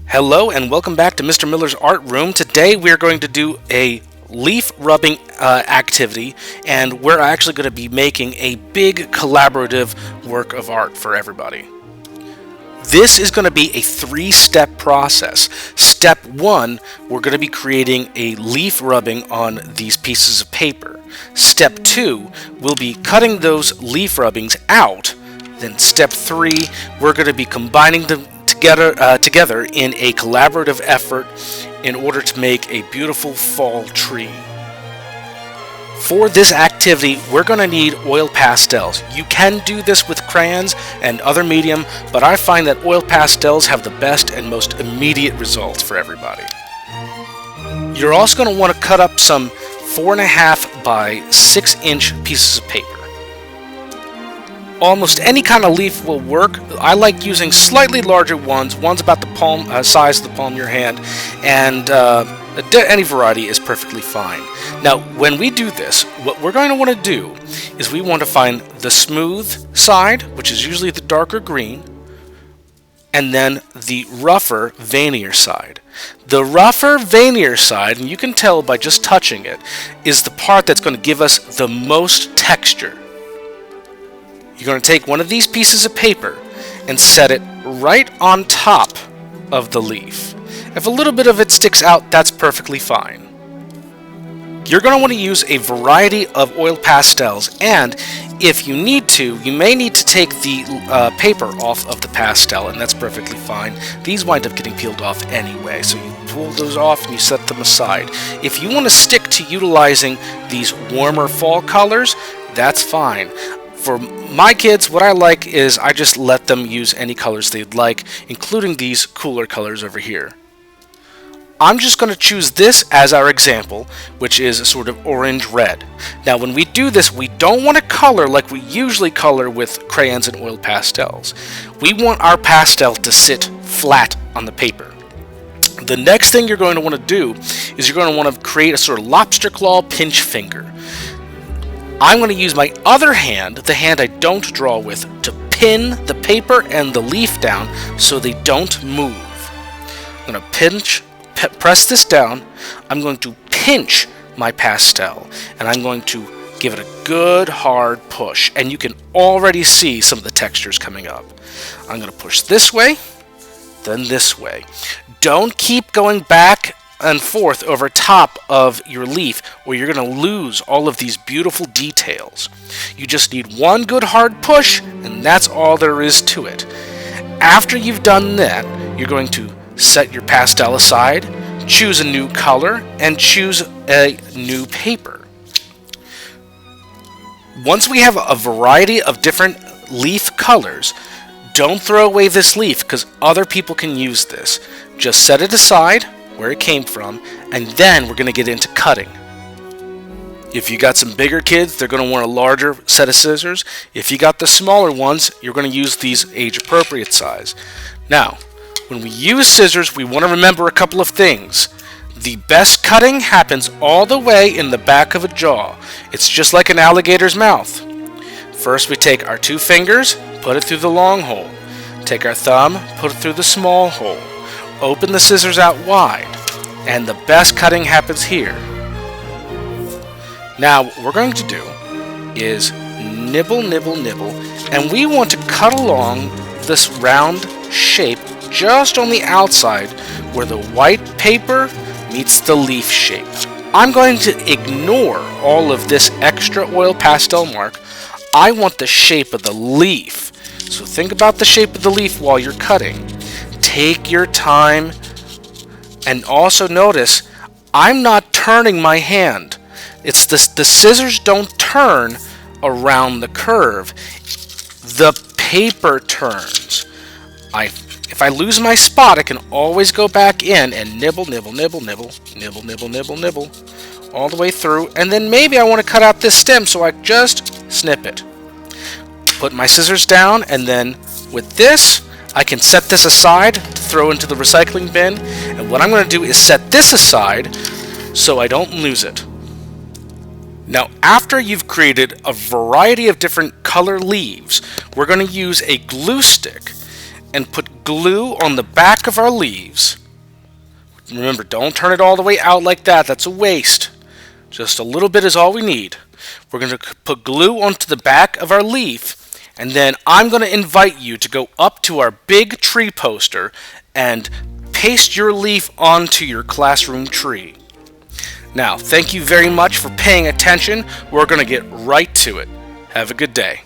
Hello and welcome back to Mr. Miller's Art Room. Today we're going to do a leaf rubbing activity, and we're actually going to be making a big collaborative work of art for everybody. This is going to be a three-step process. Step one, we're going to be creating a leaf rubbing on these pieces of paper. Step two, we'll be cutting those leaf rubbings out. Then step three, we're going to be combining them together in a collaborative effort in order to make a beautiful fall tree. For this activity, we're going to need oil pastels. You can do this with crayons and other medium, but I find that oil pastels have the best and most immediate results for everybody. You're also going to want to cut up some 4.5 by 6-inch pieces of paper. Almost any kind of leaf will work. I like using slightly larger ones. One's about the palm size of the palm of your hand, and any variety is perfectly fine. Now, when we do this, what we're going to want to do is we want to find the smooth side, which is usually the darker green, and then the rougher, veinier side. The rougher, veinier side, and you can tell by just touching it, is the part that's going to give us the most texture. You're going to take one of these pieces of paper and set it right on top of the leaf. If a little bit of it sticks out, that's perfectly fine. You're going to want to use a variety of oil pastels, and if you need to, you may need to take the paper off of the pastel, and that's perfectly fine. These wind up getting peeled off anyway, so you pull those off and you set them aside. If you want to stick to utilizing these warmer fall colors, that's fine. For my kids, what I like is I just let them use any colors they'd like, including these cooler colors over here. I'm just going to choose this as our example, which is a sort of orange-red. Now, when we do this, we don't want to color like we usually color with crayons and oil pastels. We want our pastel to sit flat on the paper. The next thing you're going to want to do is you're going to want to create a sort of lobster claw pinch finger. I'm going to use my other hand, the hand I don't draw with, to pin the paper and the leaf down so they don't move. I'm going to press this down. I'm going to pinch my pastel, and I'm going to give it a good hard push, and you can already see some of the textures coming up. I'm going to push this way, then this way. Don't keep going back and forth over top of your leaf, or you're going to lose all of these beautiful details. You just need one good hard push, and that's all there is to it. After you've done that, you're going to set your pastel aside, choose a new color, and choose a new paper. Once we have a variety of different leaf colors, don't throw away this leaf because other people can use this. Just set it aside where it came from, and then we're going to get into cutting. If you got some bigger kids, they're going to want a larger set of scissors. If you got the smaller ones, you're going to use these age-appropriate size. Now, when we use scissors, we want to remember a couple of things. The best cutting happens all the way in the back of a jaw. It's just like an alligator's mouth. First, we take our 2 fingers, put it through the long hole. Take our thumb, put it through the small hole. Open the scissors out wide, and the best cutting happens here. Now, what we're going to do is nibble, nibble, nibble, and we want to cut along this round shape just on the outside where the white paper meets the leaf shape. I'm going to ignore all of this extra oil pastel mark. I want the shape of the leaf. So think about the shape of the leaf while you're cutting. Take your time, and also notice I'm not turning my hand. It's the scissors don't turn around the curve. The paper turns. If I lose my spot, I can always go back in and nibble, nibble, nibble, nibble, nibble, nibble, nibble, nibble, all the way through, and then maybe I want to cut out this stem, so I just snip it. Put my scissors down, and then with this, I can set this aside to throw into the recycling bin, and what I'm going to do is set this aside so I don't lose it. Now, after you've created a variety of different color leaves, we're going to use a glue stick and put glue on the back of our leaves. Remember, don't turn it all the way out like that. That's a waste. Just a little bit is all we need. We're going to put glue onto the back of our leaf, and then I'm going to invite you to go up to our big tree poster and paste your leaf onto your classroom tree. Now, thank you very much for paying attention. We're going to get right to it. Have a good day.